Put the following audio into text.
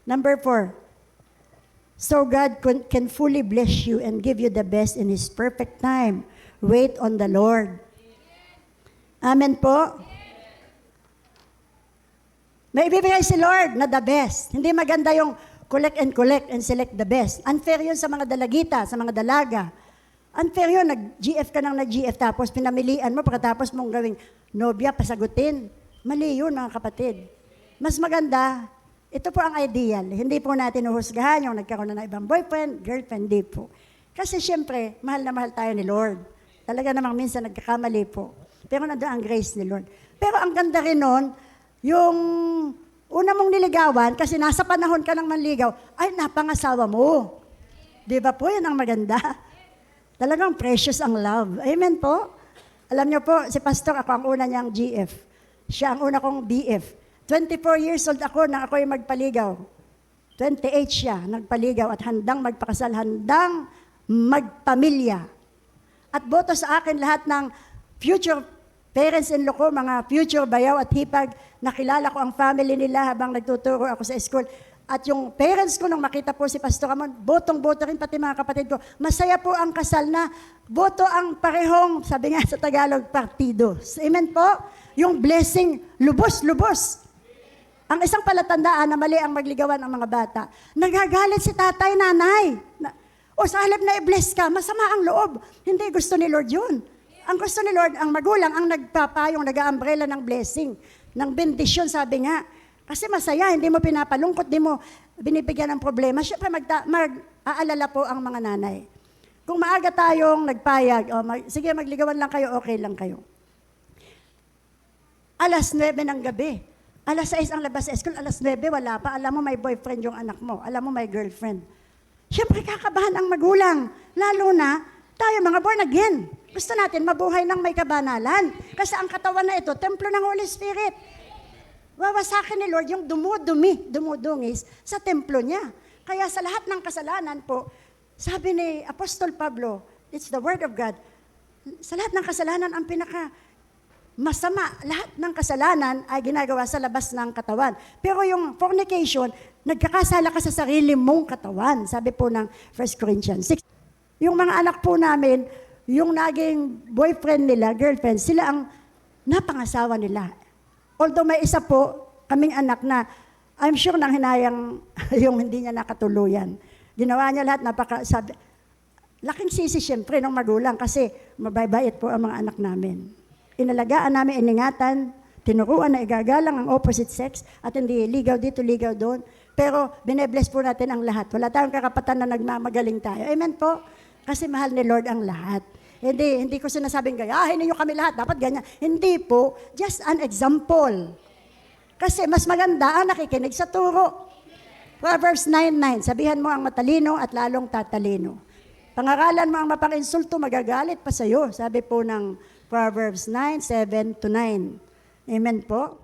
Number 4, so God can fully bless you and give you the best in His perfect time. Wait on the Lord. Amen po? May ibibigay si Lord na the best. Hindi maganda yung collect and select the best. Unfair yun sa mga dalagita, sa mga dalaga. Unfair yun, nag-GF ka ng nag-GF tapos pinamilian mo pagkatapos mong gawing nobya, pasagutin. Mali yun mga kapatid. Mas maganda, ito po ang ideal. Hindi po natin uhusgahan yung nagkaroon na ng ibang boyfriend, girlfriend, hindi po. Kasi siyempre, mahal na mahal tayo ni Lord. Talaga namang minsan nagkakamali po. Pero nandoon ang grace ni Lord. Pero ang ganda rin nun, yung una mong niligawan, kasi nasa panahon ka ng manligaw, ay napangasawa mo. Di ba po? Yan ang maganda. Talagang precious ang love. Amen po? Alam niyo po, si Pastor, ako ang una niyang GF. Siya ang una kong BF. 24 years old ako nang ako'y magpaligaw. 28 siya, nagpaligaw at handang magpakasal, handang magpamilya. At boto sa akin lahat ng future parents-in-law ko, mga future bayaw at hipag, nakilala ko ang family nila habang nagtuturo ako sa school. At yung parents ko, nung makita po si Pastor Amon, botong-boto rin, pati mga kapatid ko. Masaya po ang kasal na boto ang parehong, sabi nga sa Tagalog, partido. Amen po? Yung blessing, lubos-lubos. Ang isang palatandaan na mali ang magligawan ng mga bata, nagagalit si tatay, nanay. O sa halip na i-bless ka, masama ang loob. Hindi gusto ni Lord yun. Ang gusto ni Lord, ang magulang, ang nagpapayong, nag-umbrella ng blessing, ng bendisyon, sabi nga. Kasi masaya, hindi mo pinapalungkot, hindi mo binibigyan ng problema. Siyempre, mag-aalala po ang mga nanay. Kung maaga tayong nagpayag, sige, magligawan lang kayo, okay lang kayo. Alas 9 ng gabi. Alas 6 ang labas sa school, alas 9, wala pa. Alam mo, may boyfriend yung anak mo. Alam mo, may girlfriend. Siyempre, kakabahan ang magulang. Lalo na, tayo mga born again. Gusto natin mabuhay ng may kabanalan. Kasi ang katawan na ito, templo ng Holy Spirit. Wawasakin ni Lord yung dumudungis sa templo niya. Kaya sa lahat ng kasalanan po, sabi ni Apostol Pablo, it's the word of God, sa lahat ng kasalanan, ang masama, lahat ng kasalanan ay ginagawa sa labas ng katawan. Pero yung fornication, nagkakasala ka sa sarili mong katawan. Sabi po ng 1 Corinthians 6. Yung mga anak po namin, yung naging boyfriend nila, girlfriend, sila ang napangasawa nila. Although may isa po, kaming anak na, I'm sure nang hinayang yung hindi niya nakatuluyan. Ginawa niya lahat, laking sisi siyempre ng magulang kasi mabaybait po ang mga anak namin. Inalagaan namin, iningatan, tinuruan na igagalang ang opposite sex at hindi ligaw dito, ligaw doon. Pero binebless po natin ang lahat. Wala tayong karapatan na nagmamagaling tayo. Amen po? Kasi mahal ni Lord ang lahat. Hindi ko sinasabing gayahin ninyo kami lahat, dapat ganyan. Hindi po, just an example. Kasi mas maganda ang nakikinig sa turo. Proverbs 9:9, sabihan mo ang matalino at lalong tatalino. Pangaralan mo ang mapanginsulto, magagalit pa sa'yo. Sabi po ng Proverbs 9:7-9. Amen po?